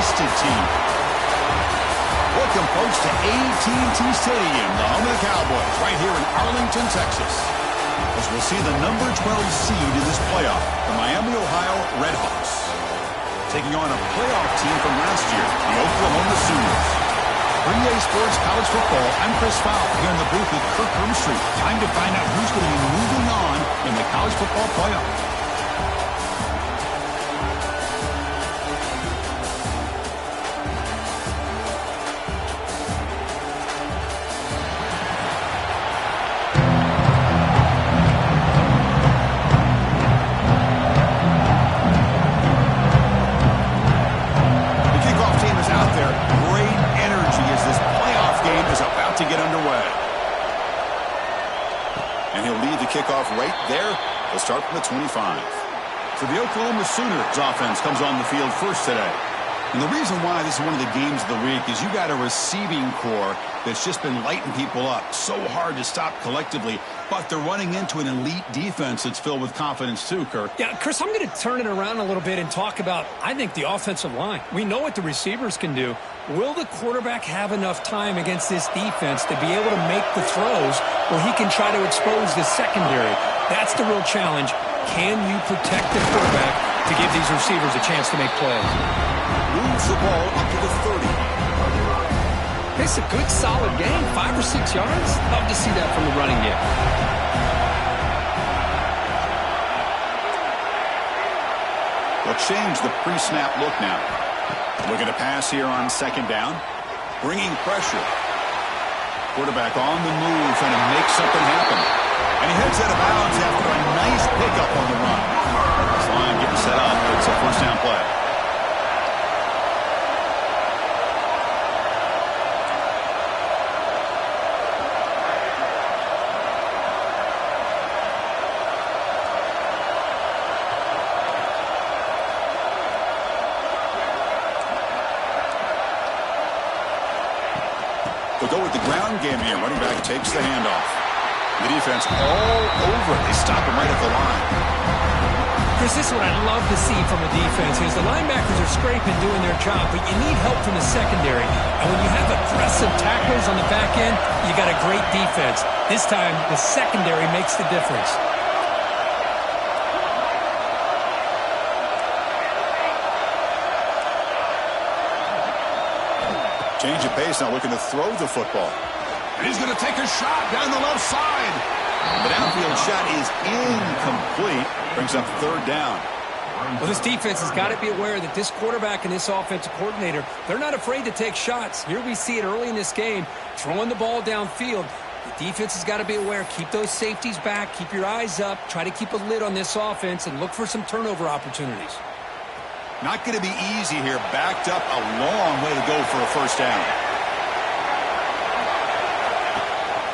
rested team. Welcome, folks, to AT&T Stadium, the home of the Cowboys, right here in Arlington, Texas, as we'll see the number 12 seed in this playoff, the Miami, Ohio Redhawks, taking on a playoff team from last year, the Oklahoma Sooners. For EA Sports College Football, I'm Chris Fowle here in the booth with Kirk Herbstreit. Time to find out who's going to be moving on in the college football playoff. Kickoff right there. They'll start from the 25. So the Oklahoma Sooners offense comes on the field first today. And the reason why this is one of the games of the week is you got a receiving core that's just been lighting people up. So hard to stop collectively, but they're running into an elite defense that's filled with confidence too, Kirk. Yeah, Chris, I'm going to turn it around a little bit and talk about, I think, the offensive line. We know what the receivers can do. Will the quarterback have enough time against this defense to be able to make the throws where he can try to expose the secondary? That's the real challenge. Can you protect the quarterback to give these receivers a chance to make plays? Moves the ball up to the 30. It's a good, solid game, 5 or 6 yards. Love to see that from the running game. They'll change the pre-snap look now. Looking to pass here on second down. Bringing pressure. Quarterback on the move, trying to make something happen. And he heads out of bounds after a nice pickup on the run. This line getting set up. It's a first down play. They'll go with the ground game here. Running back takes the handoff. The defense all over it. They stop him right at the line. Chris, this is what I'd love to see from a defense is the linebackers are scraping, doing their job, but you need help from the secondary. And when you have aggressive tacklers on the back end, you got a great defense. This time, the secondary makes the difference. Change of pace, now looking to throw the football. And he's going to take a shot down the left side. The downfield shot is incomplete. Brings up third down. Well, this defense has got to be aware that this quarterback and this offensive coordinator, they're not afraid to take shots. Here we see it early in this game, throwing the ball downfield. The defense has got to be aware. Keep those safeties back. Keep your eyes up. Try to keep a lid on this offense and look for some turnover opportunities. Not going to be easy here. Backed up a long way to go for a first down.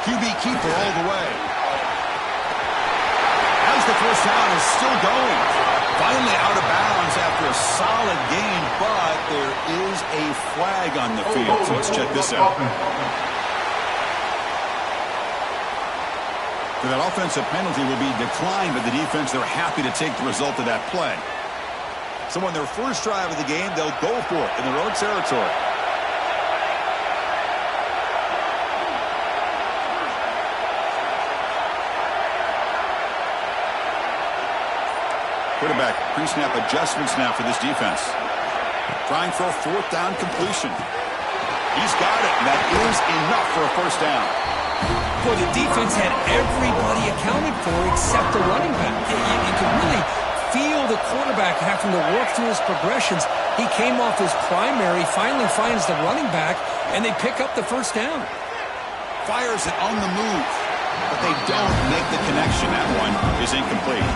QB keeper all the way. As the first down is still going. Finally out of bounds after a solid gain, but there is a flag on the field. So let's check this out. So that offensive penalty will be declined by the defense. They're happy to take the result of that play. So on their first drive of the game, they'll go for it in their own territory. Quarterback, pre-snap adjustments now for this defense. Trying for a fourth down completion. He's got it, and that is enough for a first down. Well, the defense had everybody accounted for except the running back. You can really feel the quarterback having to work through his progressions. He came off his primary, finally finds the running back, and they pick up the first down. Fires it on the move, but they don't make the connection. That one is incomplete.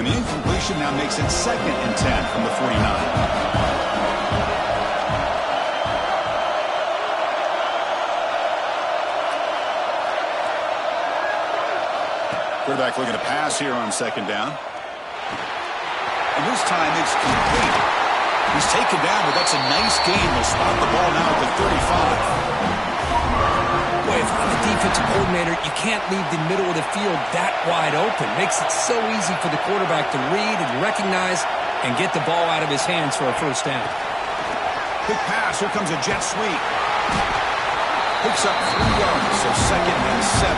The incompletion now makes it 2nd and 10 from the 49. Quarterback looking to pass here on 2nd down. And this time it's complete. He's taken down, but that's a nice gain. They'll spot the ball now at the 35. Boy, if I'm a defensive coordinator, you can't leave the middle of the field that wide open. Makes it so easy for the quarterback to read and recognize and get the ball out of his hands for a 1st down. Quick pass. Here comes a jet sweep. Picks up 3 yards, so 2nd and 7.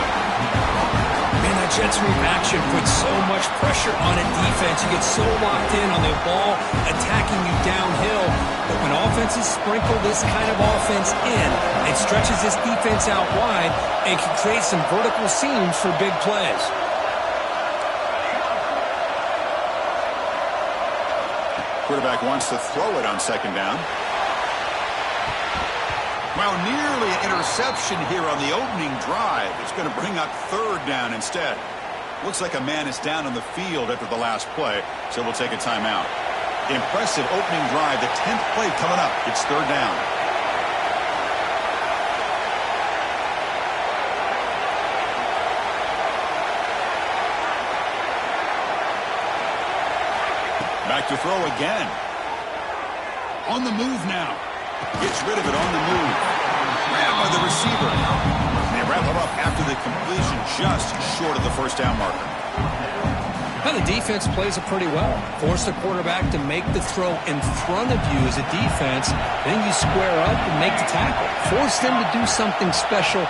Man, that jet sweep action puts so much pressure on a defense. You get so locked in on the ball attacking you downhill. But when offenses sprinkle this kind of offense in, it stretches this defense out wide and can create some vertical seams for big plays. Quarterback wants to throw it on 2nd down. Well, nearly an interception here on the opening drive. It's going to bring up 3rd down instead. Looks like a man is down on the field after the last play, so we'll take a timeout. Impressive opening drive. The 10th play coming up. It's 3rd down. Back to throw again. On the move now. Gets rid of it on the move. Grabbed by the receiver. And they wrap it up after the completion, just short of the 1st down marker. Now the defense plays it pretty well. Force the quarterback to make the throw in front of you as a defense. Then you square up and make the tackle. Force them to do something special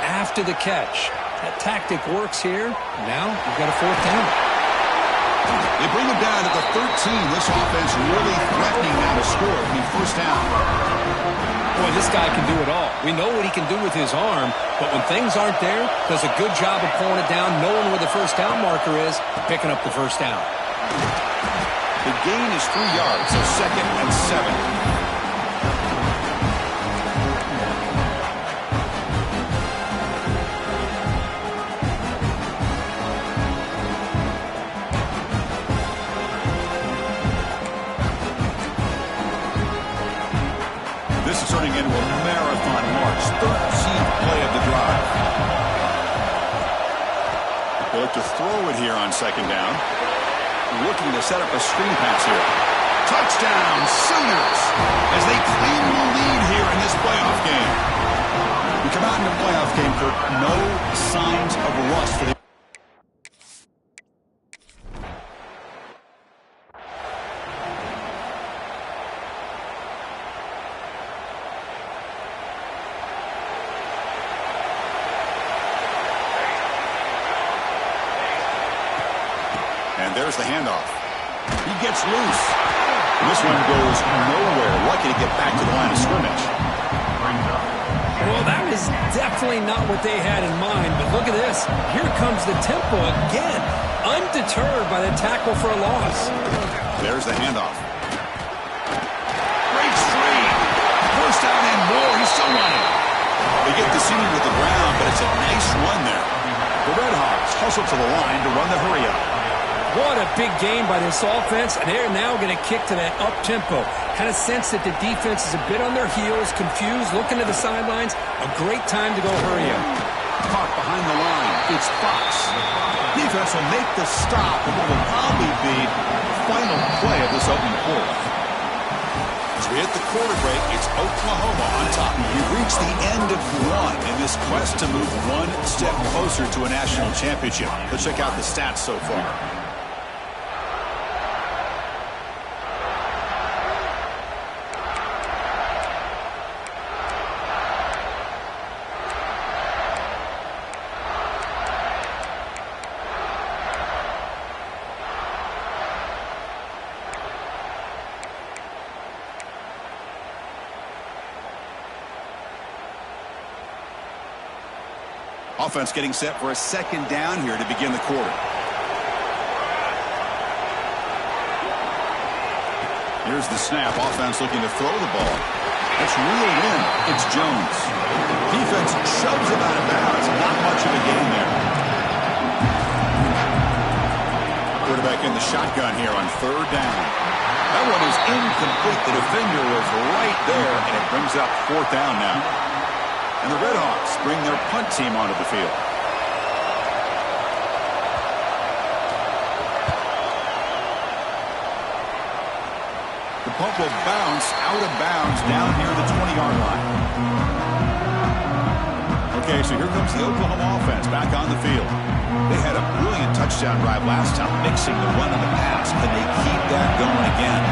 after the catch. That tactic works here. Now you've got a 4th down. They bring him down at the 13. This offense really threatening now to score from the 1st down. Boy, this guy can do it all. We know what he can do with his arm, but when things aren't there, does a good job of pulling it down, knowing where the 1st down marker is, picking up the 1st down. The gain is 3 yards, so 2nd and 7. Turning into a marathon march, 13th play of the drive. They look to throw it here on 2nd down. Looking to set up a screen pass here. Touchdown, Sooners, as they claim the lead here in this playoff game. We come out in the playoff game, Kirk, no signs of rust for the There's the handoff. He gets loose. And this one goes nowhere. Lucky to get back to the line of scrimmage. Well, that is definitely not what they had in mind, but look at this. Here comes the tempo again. Undeterred by the tackle for a loss. There's the handoff. Great screen. 1st down and more. He's still running. They get the seam with the ground, but it's a nice run there. The Red Hawks hustle to the line to run the hurry up. What a big gain by this offense, and they're now going to kick to that up-tempo. Kind of sense that the defense is a bit on their heels, confused, looking to the sidelines. A great time to go hurry up. Caught behind the line. It's Fox. Defense will make the stop, and it will probably be the final play of this opening quarter. As we hit the quarter break, it's Oklahoma on top. We've reached the end of one in this quest to move one step closer to a national championship. Let's check out the stats so far. Offense getting set for a 2nd down here to begin the quarter. Here's the snap. Offense looking to throw the ball. That's reeled in. It's Jones. Defense shoves him out of bounds. Not much of a gain there. Quarterback in the shotgun here on third down. That one is incomplete. The defender was right there, and it brings up fourth down now. And the Redhawks bring their punt team onto the field. The punt will bounce out of bounds down near the 20-yard line. Okay, so here comes the Oklahoma offense back on the field. They had a brilliant touchdown drive last time, mixing the run and the pass. Can they keep that going again?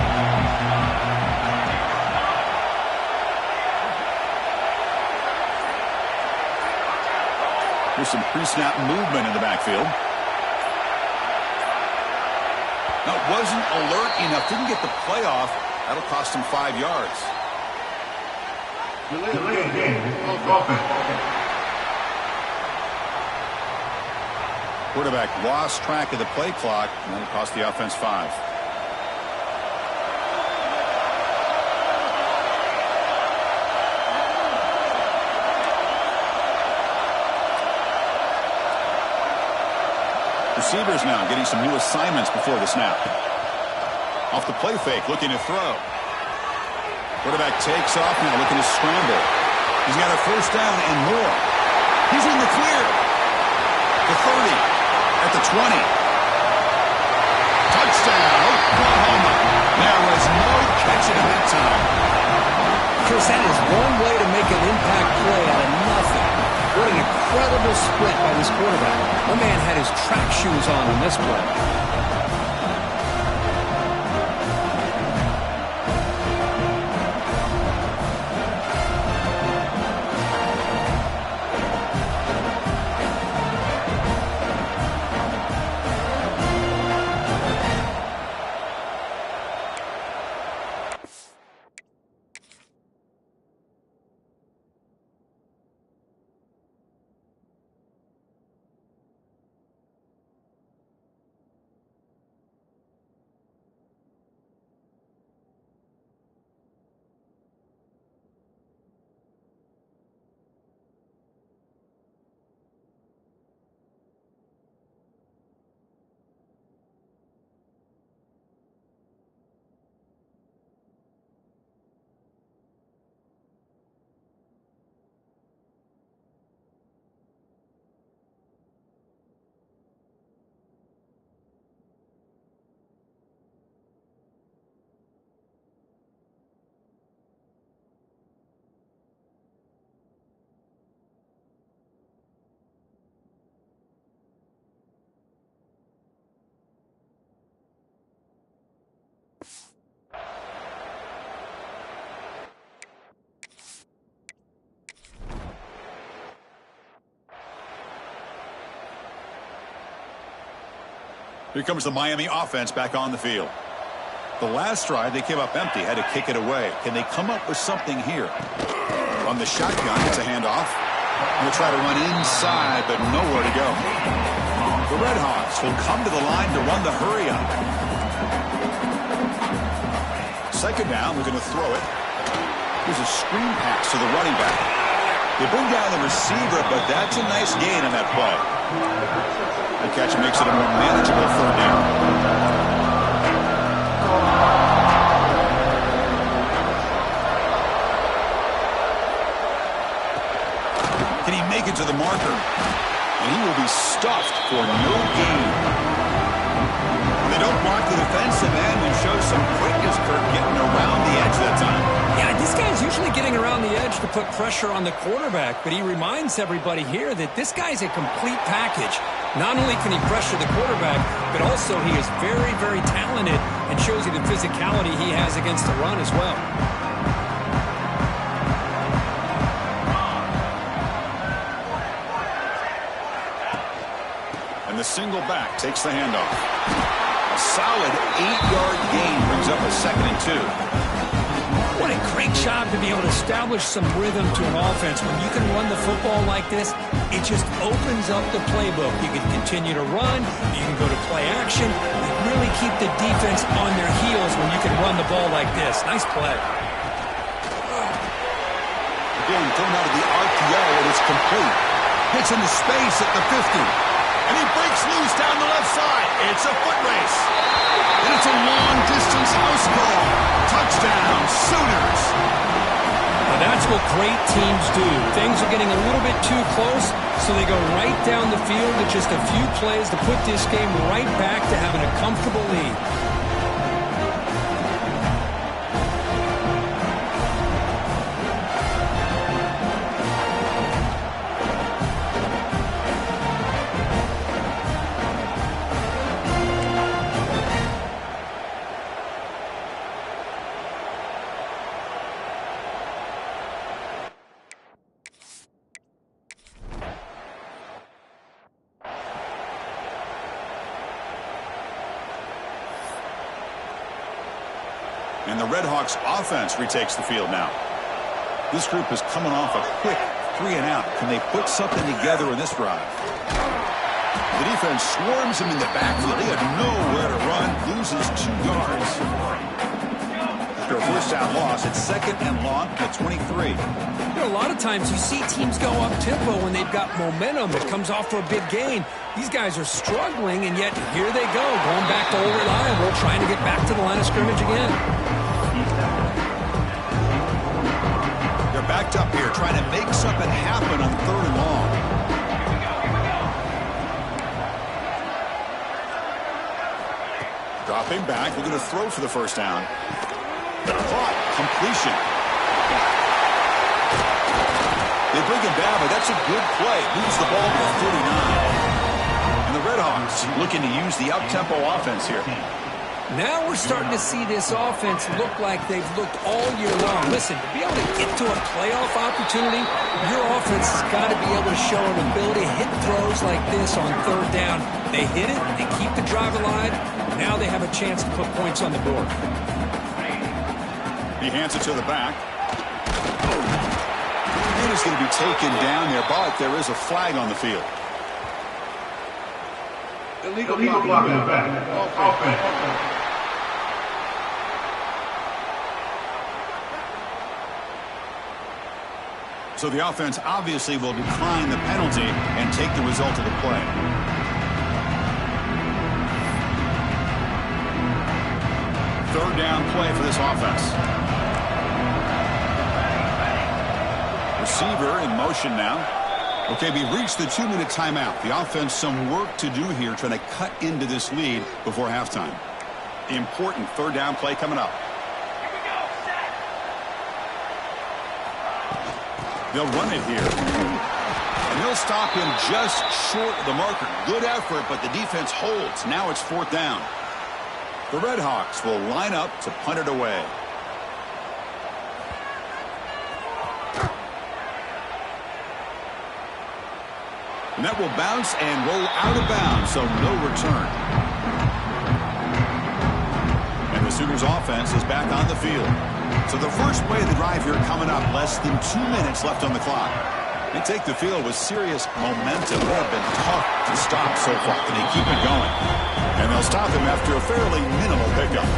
Here's some pre-snap movement in the backfield. Now, wasn't alert enough. Didn't get the play off. That'll cost him 5 yards. Quarterback lost track of the play clock, and that'll cost the offense 5. Receivers now getting some new assignments before the snap. Off the play fake, looking to throw. Quarterback takes off now, looking to scramble. He's got a first down and more. He's in the clear. The 30, at the 20. Touchdown, Oklahoma. There was no catching him that time. Chris, that is one way to make an impact play out of nothing. What an incredible sprint by this quarterback. My man had his track shoes on this play. Here comes the Miami offense back on the field. The last drive, they came up empty, had to kick it away. Can they come up with something here? On the shotgun, it's a handoff. We'll try to run inside, but nowhere to go. The Redhawks will come to the line to run the hurry up. Second down, we're going to throw it. Here's a screen pass to the running back. They bring down the receiver, but that's a nice gain on that play. The catch makes it a more manageable third down. Can he make it to the marker? And he will be stuffed for no gain. They don't block the defensive end and show some quickness, Kirk, getting around the edge that time. Yeah, this guy's usually getting around the edge to put pressure on the quarterback, but he reminds everybody here that this guy's a complete package. Not only can he pressure the quarterback, but also he is very, very talented and shows you the physicality he has against the run as well. And the single back takes the handoff. A solid 8-yard gain brings up a 2nd and 2. What a great job to be able to establish some rhythm to an offense. When you can run the football like this, it just opens up the playbook. You can continue to run. You can go to play action. You really keep the defense on their heels when you can run the ball like this. Nice play. Again, thrown out of the RPO, and it's complete. Hits into space at the 50. And he breaks loose down the left side. It's a foot race. It's a long-distance house call. Touchdown, Sooners. Now that's what great teams do. Things are getting a little bit too close, so they go right down the field with just a few plays to put this game right back to having a comfortable lead. And the Redhawks offense retakes the field now. This group is coming off a quick 3-and-out. Can they put something together in this drive? The defense swarms him in the backfield. He had nowhere to run. Loses 2 yards. After a first down loss, it's 2nd and long at 23. You know, a lot of times you see teams go up-tempo when they've got momentum that comes off for a big gain. These guys are struggling, and yet here they go, going back to old reliable, trying to get back to the line of scrimmage again. They're backed up here, trying to make something happen on 3rd and long. Dropping back, looking to throw for the first down. Caught, completion. They bring him down, but that's a good play. Moves the ball to the 39. And the Redhawks looking to use the up-tempo offense here. Now we're starting to see this offense look like they've looked all year long. Listen, to be able to get to a playoff opportunity, your offense has got to be able to show an ability to hit throws like this on 3rd down. They hit it, they keep the drive alive. Now they have a chance to put points on the board. He hands it to the back. And he's going to be taken down there, but there is a flag on the field. Illegal block in the back. Offense. So the offense obviously will decline the penalty and take the result of the play. Third down play for this offense. Receiver in motion now. Okay, we've reached the 2-minute timeout. The offense some work to do here, trying to cut into this lead before halftime. The important 3rd down play coming up. They'll run it here. And they'll stop him just short of the marker. Good effort, but the defense holds. Now it's 4th down. The Redhawks will line up to punt it away. And that will bounce and roll out of bounds, so no return. And the Sooners offense is back on the field. So the first play of the drive here coming up, less than 2 minutes left on the clock. They take the field with serious momentum. They have been tough to stop so far, and they keep it going. And they'll stop him after a fairly minimal pickup.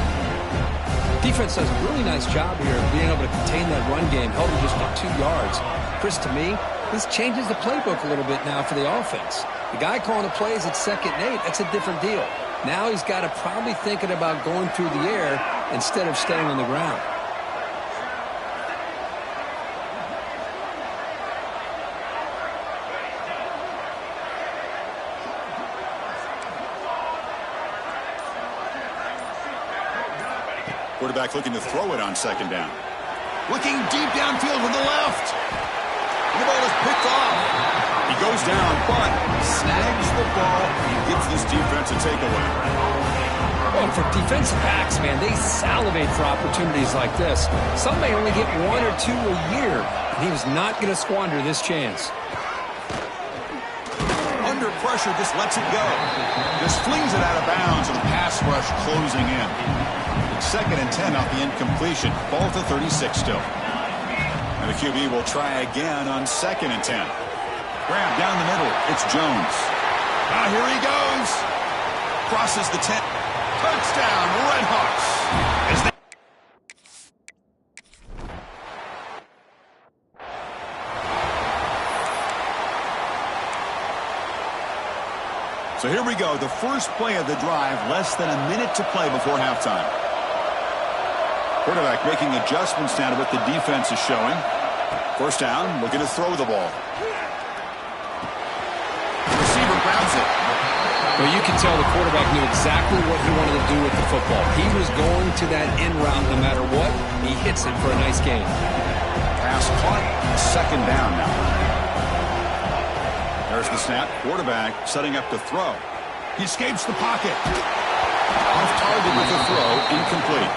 Defense does a really nice job here of being able to contain that run game, held him just to 2 yards. Chris, to me, this changes the playbook a little bit now for the offense. The guy calling the plays at 2nd and 8, that's a different deal. Now he's got to probably thinking about going through the air instead of staying on the ground. Quarterback looking to throw it on 2nd down. Looking deep downfield with the left. And the ball is picked off. He goes down, but snags the ball and gives this defense a takeaway. Well, for defensive backs, man, they salivate for opportunities like this. Some may only get 1 or 2 a year, and he was not going to squander this chance. Under pressure, just lets it go. Just flings it out of bounds, and the pass rush closing in. 2nd and 10 off the incompletion. Ball to 36 still. And the QB will try again on 2nd and 10. Grab down the middle. It's Jones. Ah, here he goes. Crosses the 10. Touchdown, Redhawks. As they So So here we go, the first play of the drive, less than a minute to play before halftime. Quarterback making adjustments now to what the defense is showing. First down, looking to throw the ball. Receiver grabs it. Well, you can tell the quarterback knew exactly what he wanted to do with the football. He was going to that in route no matter what. He hits it for a nice gain. Pass caught, second down now. There's the snap. Quarterback setting up to throw. He escapes the pocket. Off target with the throw, incomplete.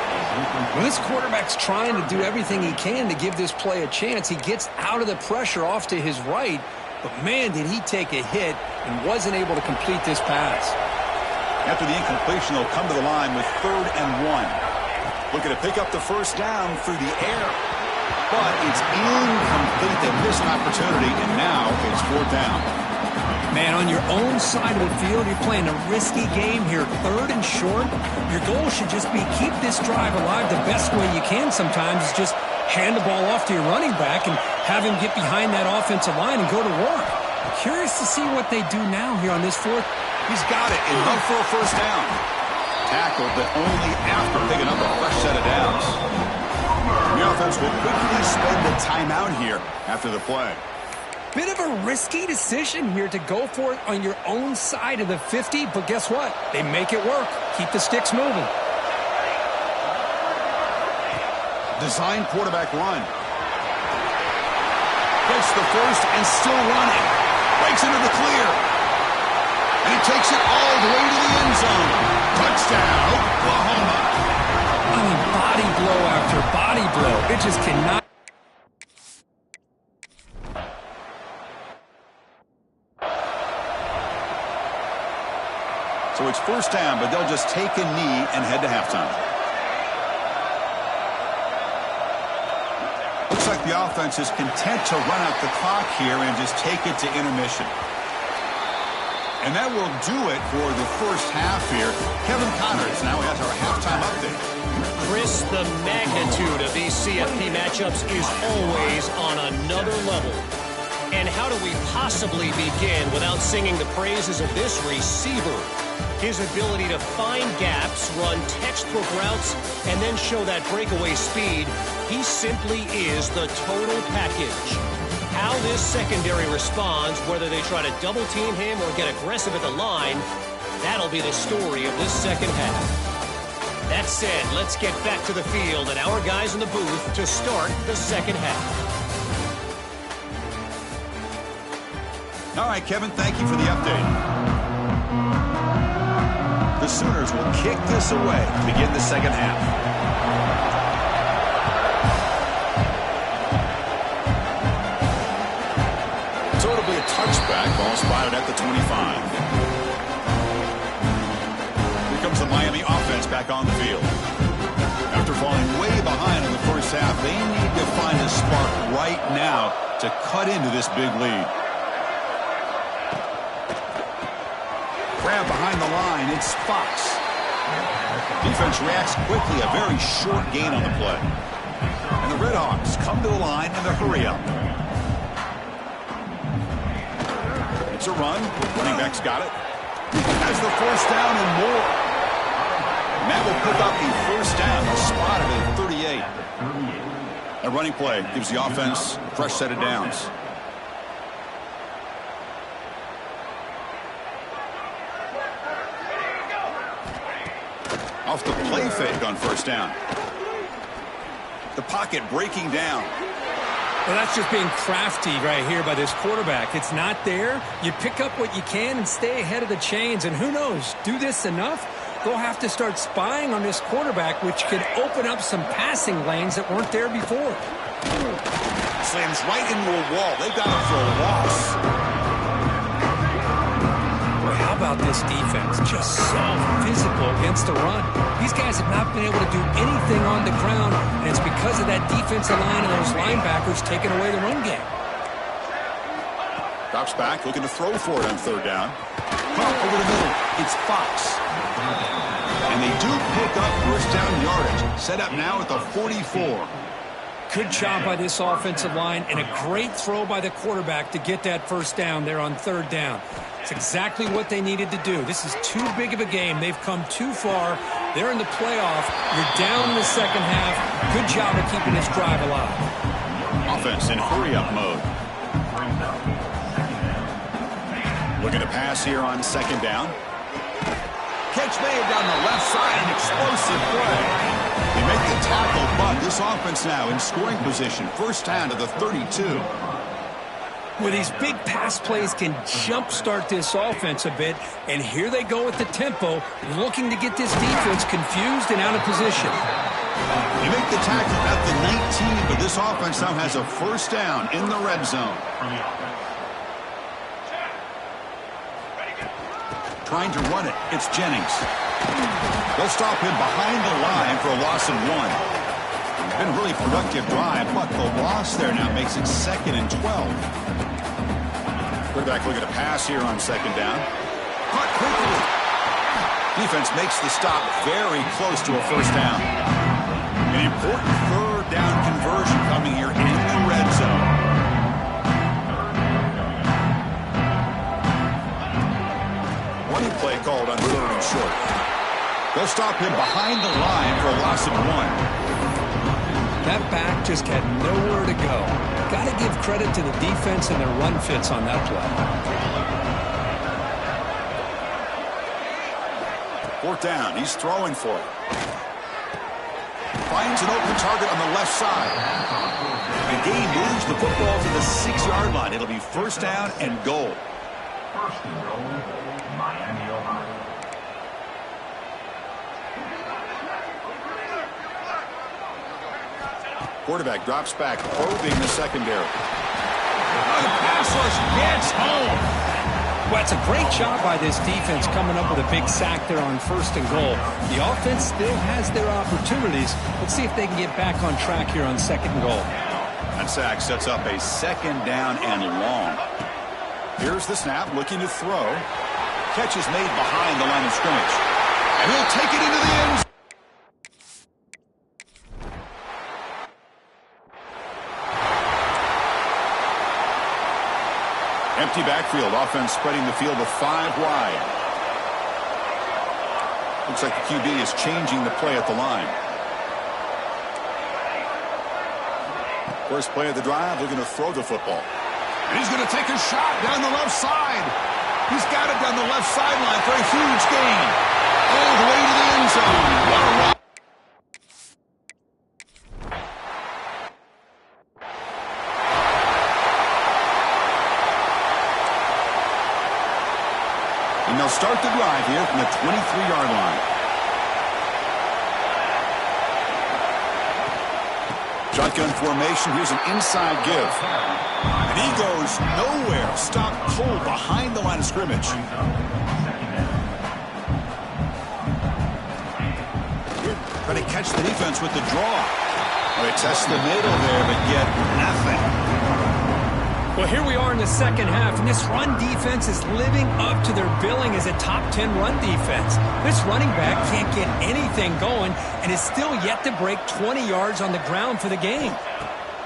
Well, this quarterback's trying to do everything he can to give this play a chance. He gets out of the pressure off to his right, but man, did he take a hit and wasn't able to complete this pass. After the incompletion, they'll come to the line with 3rd and 1. Looking to pick up the first down through the air. But it's incomplete. They missed an opportunity, and now it's 4th down. Man, on your own side of the field, you're playing a risky game here. 3rd and short. Your goal should just be keep this drive alive the best way you can sometimes is just hand the ball off to your running back and have him get behind that offensive line and go to work. I'm curious to see what they do now here on this 4th. He's got it and run for a first down. Tackled, but only after picking up a fresh set of downs. The offense will quickly spend the timeout here after the play. Bit of a risky decision here to go for it on your own side of the 50, but guess what? They make it work. Keep the sticks moving. Design quarterback run. Gets the first and still running. Breaks into the clear. And he takes it all the way to the end zone. Touchdown, Oklahoma. I mean, body blow after body blow. It just cannot. So it's first down, but they'll just take a knee and head to halftime. Looks like the offense is content to run out the clock here and just take it to intermission. And that will do it for the first half here. Kevin Connors now has our halftime update. Chris, the magnitude of these CFP matchups is always on another level. And how do we possibly begin without singing the praises of this receiver? His ability to find gaps, run textbook routes, and then show that breakaway speed, he simply is the total package. How this secondary responds, whether they try to double-team him or get aggressive at the line, that'll be the story of this second half. That said, let's get back to the field and our guys in the booth to start the second half. All right, Kevin, thank you for the update. The Sooners will kick this away to begin the second half. So it'll be a touchback, ball spotted at the 25. Here comes the Miami offense back on the field. After falling way behind in the first half, they need to find a spark right now to cut into this big lead. Grab behind the line, it's Fox. Defense reacts quickly, a very short gain on the play. And the Redhawks come to the line in the hurry-up. It's a run. Running back's got it. Has the first down and more. And that will pick up the first down, spotted at 38. A running play gives the offense a fresh set of downs. Off the play fake on first down. The pocket breaking down. Well, that's just being crafty right here by this quarterback. It's not there. You pick up what you can and stay ahead of the chains. And who knows, do this enough, they'll have to start spying on this quarterback, which could open up some passing lanes that weren't there before. Slams right into a wall. They've got him for a loss. How about this defense? Just so physical against the run. These guys have not been able to do anything on the ground, and it's because of that defensive line and those linebackers taking away the run game. Drops back, looking to throw for it on third down. Pump over the middle. It's Fox. And they do pick up first down yardage. Set up now at the 44. Good job by this offensive line and a great throw by the quarterback to get that first down there on third down. It's exactly what they needed to do. This is too big of a game. They've come too far. They're in the playoff. You're down in the second half. Good job of keeping this drive alive. Offense in hurry-up mode. Looking to pass here on second down. Catch made down the left side, an explosive play. They make the tackle, but this offense now in scoring position. First down to the 32. Well, these big pass plays can jumpstart this offense a bit, and here they go with the tempo, looking to get this defense confused and out of position. They make the tackle at the 19, but this offense now has a first down in the red zone. Trying to run it, it's Jennings. They'll stop him behind the line for a loss of 1. Been a really productive drive, but the loss there now makes it 2nd and 12. Quarterback looking to pass here on second down. Caught quickly. Defense makes the stop very close to a first down. An important third down conversion coming here in the red zone. Running play called on third and short. They'll stop him behind the line for a loss of 1. That back just had nowhere to go. Got to give credit to the defense and their run fits on that play. Fourth down. He's throwing for it. Finds an open target on the left side. The game moves the football to the 6-yard line. It'll be first down and goal. First and goal, Miami, Ohio. Quarterback drops back, probing the secondary. The pass rush gets home. Well, it's a great job by this defense coming up with a big sack there on first and goal. The offense still has their opportunities. Let's see if they can get back on track here on second and goal. That sack sets up a second down and long. Here's the snap, looking to throw. Catch is made behind the line of scrimmage. And he'll take it into the end zone. Empty backfield, offense spreading the field with 5 wide. Looks like the QB is changing the play at the line. First play of the drive, they're going to throw the football. And he's going to take a shot down the left side. He's got it down the left sideline for a huge gain. All the way to the end zone. What a run. And they'll start the drive here from the 23-yard line. Shotgun formation. Here's an inside give. And he goes nowhere. Stop cold behind the line of scrimmage. Trying to catch the defense with the draw. Well, they test the middle there, but get nothing. Well, here we are in the second half, and this run defense is living up to their billing as a top 10 run defense. This running back can't get anything going and is still yet to break 20 yards on the ground for the game.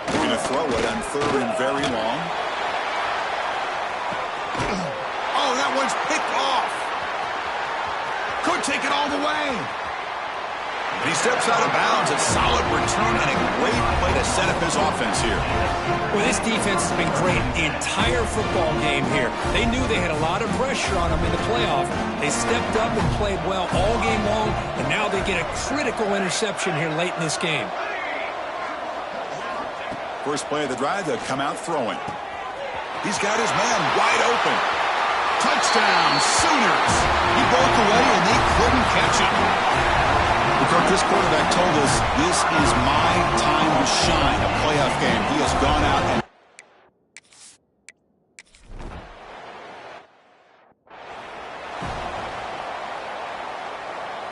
They're going to throw it on third and very long. Oh, that one's picked off. Could take it all the way. And he steps out of bounds. A solid return and a great play to set up his offense here. Well, this defense has been great the entire football game here. They knew they had a lot of pressure on them in the playoff. They stepped up and played well all game long, and now they get a critical interception here late in this game. First play of the drive, they'll come out throwing. He's got his man wide open. Touchdown, Sooners. He broke away, and they couldn't catch him. This quarterback told us this is my time to shine. A playoff game. He has gone out and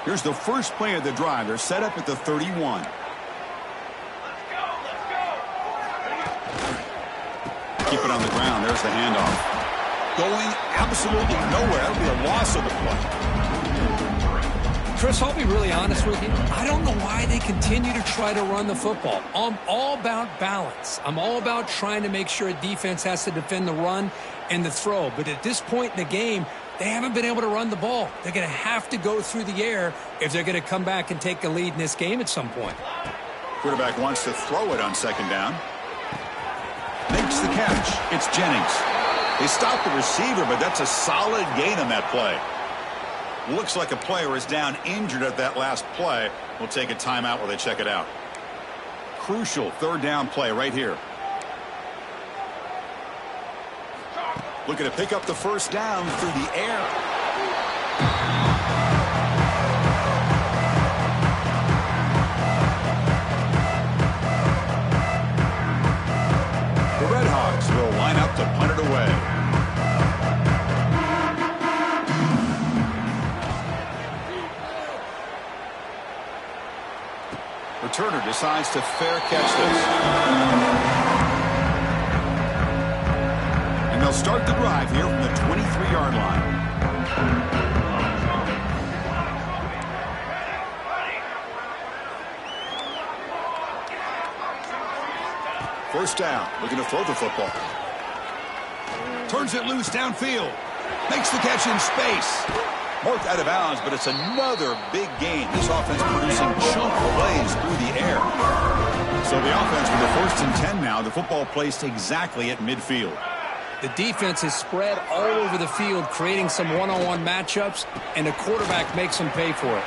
here's the first play of the drive. They're set up at the 31. Keep it on the ground. There's the handoff. Going absolutely nowhere. That'll be a loss of the play. Chris, I'll be really honest with you. I don't know why they continue to try to run the football. I'm all about balance. I'm all about trying to make sure a defense has to defend the run and the throw. But at this point in the game, they haven't been able to run the ball. They're going to have to go through the air if they're going to come back and take the lead in this game at some point. Quarterback wants to throw it on second down. Makes the catch. It's Jennings. They stopped the receiver, but that's a solid gain on that play. Looks like a player is down injured at that last play. We'll take a timeout while they check it out. Crucial third down play right here. Looking to pick up the first down through the air. The Redhawks will line up to punt it away. Returner decides to fair catch this. And they'll start the drive here from the 23-yard line. First down, looking to throw the football. Turns it loose downfield. Makes the catch in space. Marked out of bounds, but it's another big gain. This offense producing chunk plays through the air. So the offense with the 1st and 10 now. The football placed exactly at midfield. The defense is spread all over the field, creating some one-on-one matchups, and the quarterback makes them pay for it.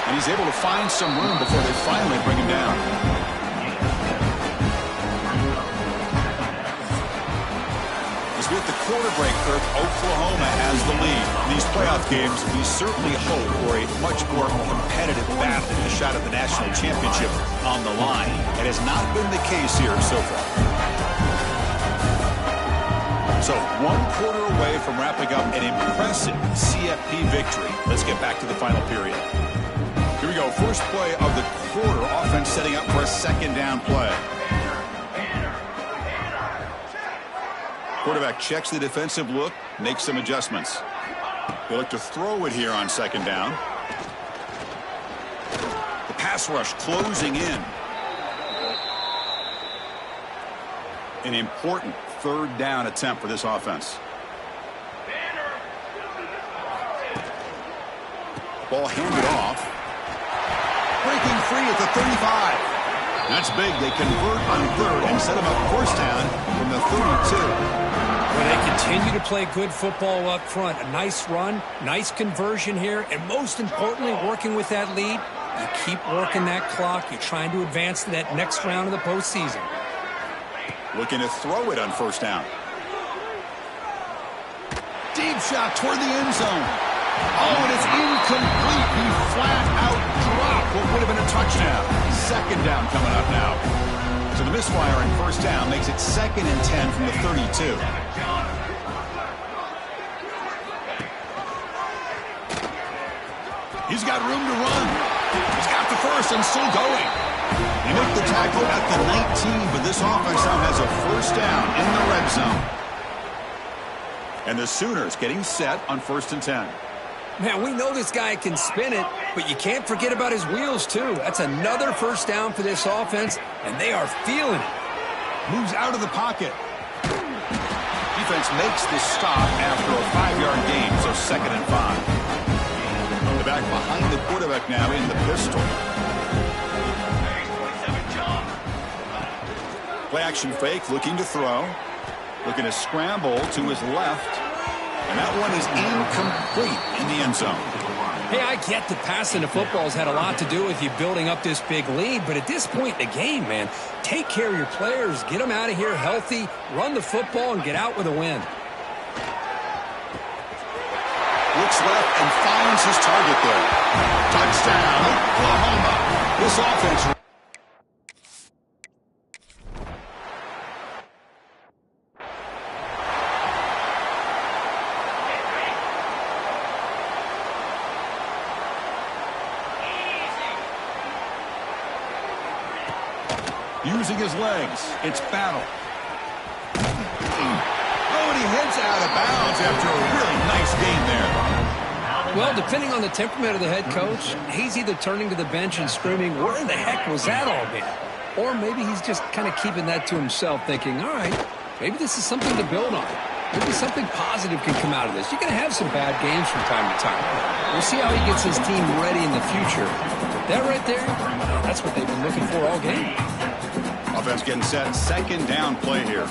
And he's able to find some room before they finally bring him down. With the quarter break, Kirk, Oklahoma has the lead. In these playoff games, we certainly hope for a much more competitive battle and a shot at the national championship on the line. It has not been the case here so far. So 1 quarter away from wrapping up an impressive CFP victory. Let's get back to the final period. Here we go. First play of the quarter. Offense setting up for a second down play. Quarterback checks the defensive look, makes some adjustments. They look to throw it here on second down. The pass rush closing in. An important third down attempt for this offense. Ball handed off. Breaking free at the 35. That's big. They convert on third and set him up first down from the 32. Well, they continue to play good football up front. A nice run, nice conversion here, and most importantly, working with that lead, you keep working that clock. You're trying to advance to that next round of the postseason. Looking to throw it on first down. Deep shot toward the end zone. Oh, and it's incomplete. He flat out dropped what would have been a touchdown. Second down coming up now. So the misfire on first down makes it 2nd and 10 from the 32. He's got room to run. He's got the first and still going. He made the tackle at the 19, but this offense now has a first down in the red zone. And the Sooners getting set on 1st and 10. Man, we know this guy can spin it, but you can't forget about his wheels, too. That's another first down for this offense, and they are feeling it. Moves out of the pocket. Defense makes the stop after a 5-yard gain, so 2nd and 5. The back behind the quarterback now in the pistol. Play action fake, looking to throw. Looking to scramble to his left. And that one is incomplete in the end zone. Hey, I get that passing the football has had a lot to do with you building up this big lead, but at this point in the game, man, take care of your players, get them out of here healthy, run the football, and get out with a win. Looks left and finds his target there. Touchdown, Oklahoma. This offense... Using his legs, it's Battle. Oh, and he heads out of bounds after a really nice gain there. Well, depending on the temperament of the head coach, he's either turning to the bench and screaming, where in the heck was that all been? Or maybe he's just kind of keeping that to himself, thinking, all right, maybe this is something to build on. Maybe something positive can come out of this. You're going to have some bad games from time to time. We'll see how he gets his team ready in the future. That right there, that's what they've been looking for all game. Offense getting set. Second down play here.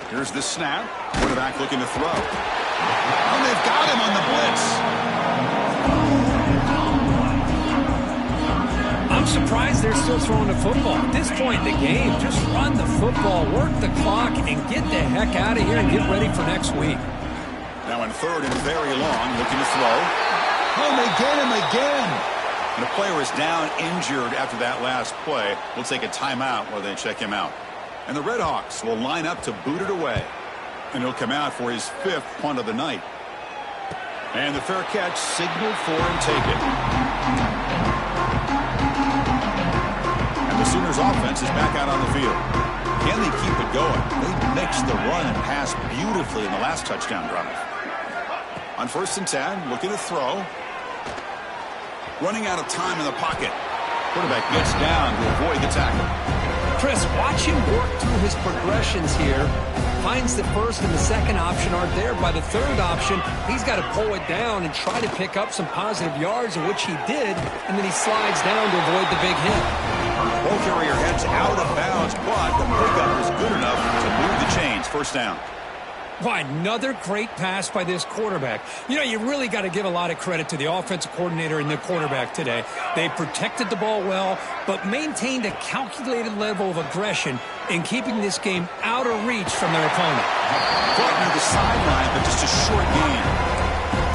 Here's the snap. Quarterback looking to throw. Oh, they've got him on the blitz. I'm surprised they're still throwing the football. At this point in the game, just run the football, work the clock, and get the heck out of here and get ready for next week. Now in third and very long, looking to throw. Oh, they get him again. And the player is down injured after that last play. We'll take a timeout while they check him out. And the Redhawks will line up to boot it away. And he'll come out for his 5th punt of the night. And the fair catch signaled for and taken. And the Sooners offense is back out on the field. Can they keep it going? They mixed the run and pass beautifully in the last touchdown drive. On 1st and 10, looking to throw. Running out of time in the pocket. Quarterback gets down to avoid the tackle. Chris, watch him work through his progressions here. Finds the first and the second option aren't there. By the third option, he's got to pull it down and try to pick up some positive yards, of which he did, and then he slides down to avoid the big hit. Ball carrier heads out of bounds, but the pickup is good enough to move the chains. First down. Why, another great pass by this quarterback. You know, you really got to give a lot of credit to the offensive coordinator and the quarterback today. They protected the ball well, but maintained a calculated level of aggression in keeping this game out of reach from their opponent. Brought near the sideline, but just a short gain.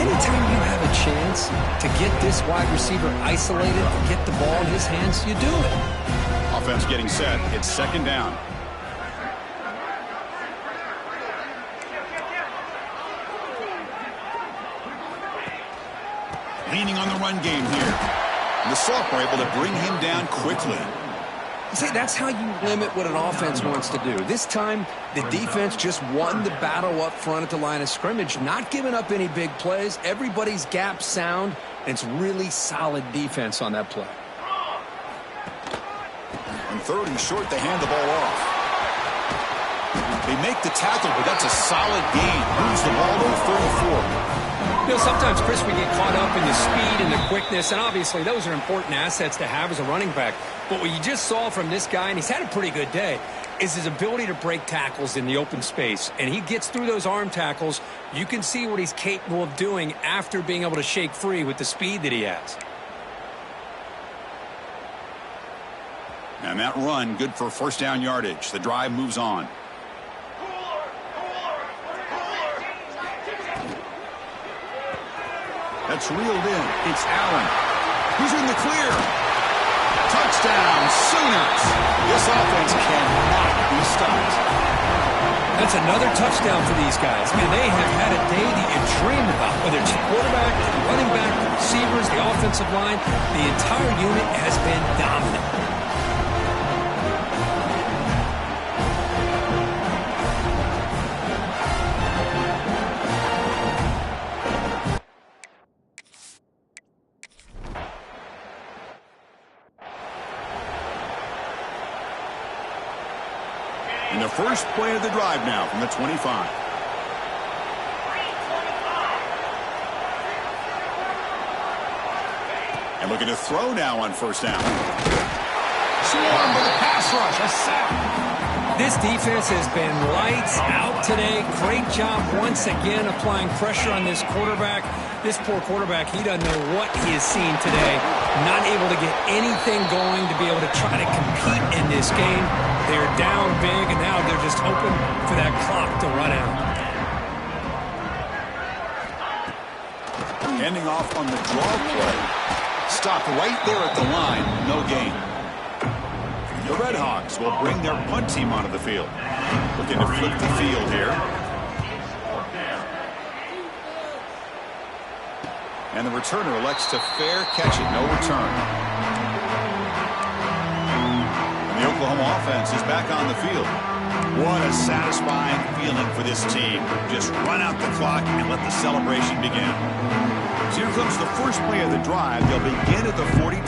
Anytime you have a chance to get this wide receiver isolated, get the ball in his hands, you do it. Offense getting set. It's second down. Leaning on the run game here. And the Sophomore able to bring him down quickly. See, that's how you limit what an offense wants to do. This time, the defense just won the battle up front at the line of scrimmage, not giving up any big plays. Everybody's gap sound, and it's really solid defense on that play. On third and short, they hand the ball off. They make the tackle, but that's a solid gain. Moves the ball to the 34. You know, sometimes, Chris, we get caught up in the speed and the quickness, and obviously those are important assets to have as a running back. But what you just saw from this guy, and he's had a pretty good day, is his ability to break tackles in the open space. And he gets through those arm tackles. You can see what he's capable of doing after being able to shake free with the speed that he has. And that run, good for first down yardage. The drive moves on. That's reeled in. It's Allen. He's in the clear. Touchdown, Sooners. This offense cannot be stopped. That's another touchdown for these guys. Man, they have had a day that you dream about. Whether it's quarterback, running back, the receivers, the offensive line, the entire unit has been dominant. And the first play of the drive now from the 25. And looking to throw now on first down. Swarmed with a pass rush, a sack. This defense has been lights out today. Great job once again applying pressure on this quarterback. This poor quarterback, he doesn't know what he has seen today. Not able to get anything going to be able to try to compete in this game. They're down big, and now they're just hoping for that clock to run out. Ending off on the draw play. Stopped right there at the line. No gain. The Redhawks will bring their punt team onto the field. Looking to flip the field here. And the returner elects to fair catch it. No return. And the Oklahoma offense is back on the field. What a satisfying feeling for this team. Just run out the clock and let the celebration begin. So here comes the first play of the drive. They'll begin at the 42.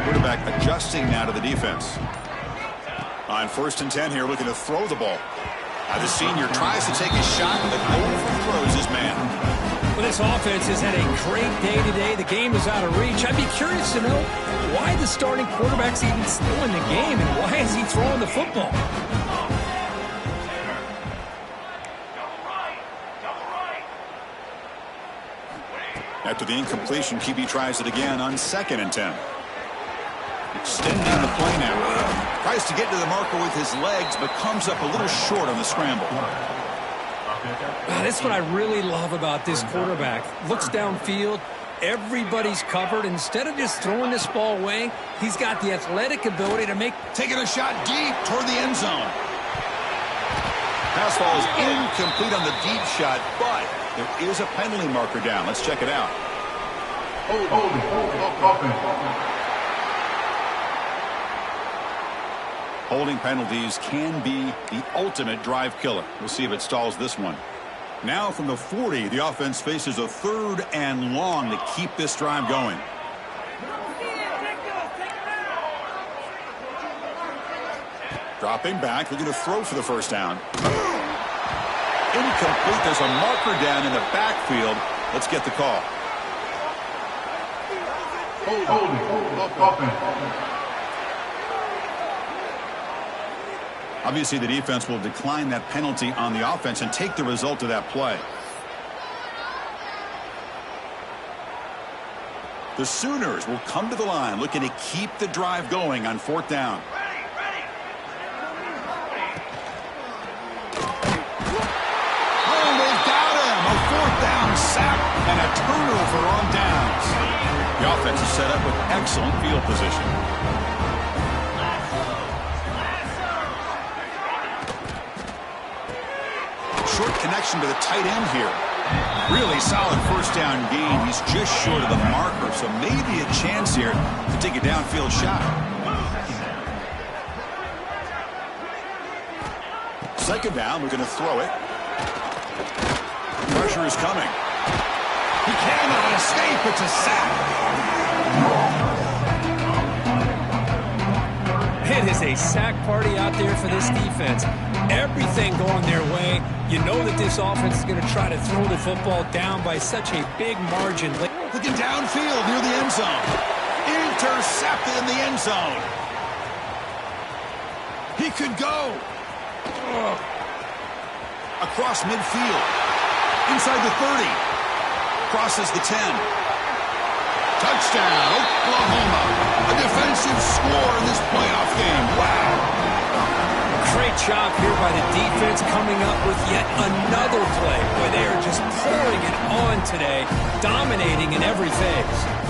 Quarterback adjusting now to the defense. On 1st and 10 here, looking to throw the ball. The senior tries to take a shot, but overthrows his man. Well, this offense has had a great day today. The game is out of reach. I'd be curious to know why the starting quarterback's even still in the game, and why is he throwing the football? After the incompletion, QB tries it again on 2nd and 10. Extending the play now. Tries to get to the marker with his legs, but comes up a little short on the scramble. That's what I really love about this quarterback. Looks downfield. Everybody's covered. Instead of just throwing this ball away, he's got the athletic ability to make... Taking a shot deep toward the end zone. Pass ball is incomplete on the deep shot, but there is a penalty marker down. Let's check it out. Holding penalties can be the ultimate drive killer. We'll see if it stalls this one. Now from the 40, the offense faces a 3rd and long to keep this drive going. Dropping back, looking to throw for the first down. Incomplete. There's a marker down in the backfield. Let's get the call. Obviously, the defense will decline that penalty on the offense and take the result of that play. The Sooners will come to the line looking to keep the drive going on 4th down. Oh, they've got him! A 4th down sack and a turnover on downs. The offense is set up with excellent field position. Short connection to the tight end here. Really solid first down gain. He's just short of the marker, so maybe a chance here to take a downfield shot. 2nd down, we're going to throw it. Pressure is coming. He cannot escape. It's a sack. It is a sack party out there for this defense. Everything going their way. You know that this offense is going to try to throw the football down by such a big margin. Looking downfield near the end zone. Intercepted in the end zone. He could go. Across midfield. Inside the 30. Crosses the 10. Touchdown, Oklahoma. A defensive score in this playoff game. Wow. Great job here by the defense coming up with yet another play. Boy, they are just pouring it on today, dominating in every phase.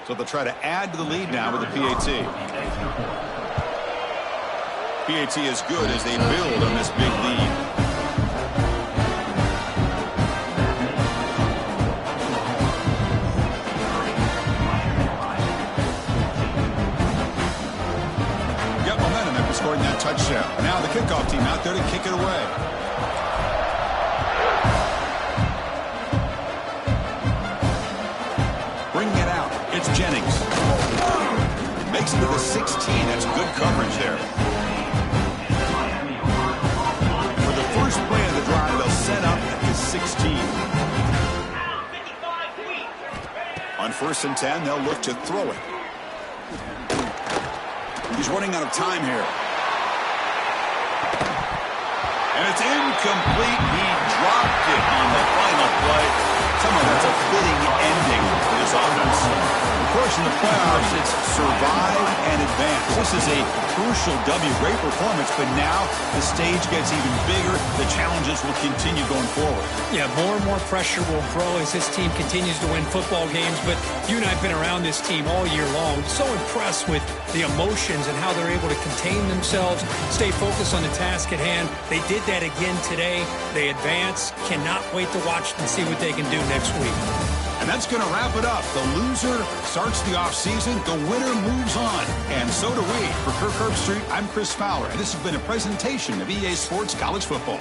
So they'll try to add to the lead now with the PAT. PAT is good as they build on this big lead. Got momentum after scoring that touchdown. Now the kickoff team out there to kick it away. It's Jennings. Makes it to the 16. That's good coverage there. For the first play of the drive, they'll set up at the 16. On 1st and 10, they'll look to throw it. He's running out of time here. And it's incomplete. He dropped it on the final play. Somehow that's a fitting ending for this offense. Of course, in the playoffs, it's survive and advance. This is a crucial W. Great performance, but now the stage gets even bigger. The challenges will continue going forward. Yeah, more and more pressure will grow as this team continues to win football games, but you and I have been around this team all year long. So impressed with the emotions and how they're able to contain themselves, stay focused on the task at hand. They did that again today. They advance. Cannot wait to watch and see what they can do next week. And that's going to wrap it up. The loser starts the offseason. The winner moves on. And so do we. For Kirk Herbstreit, I'm Chris Fowler. And this has been a presentation of EA Sports College Football.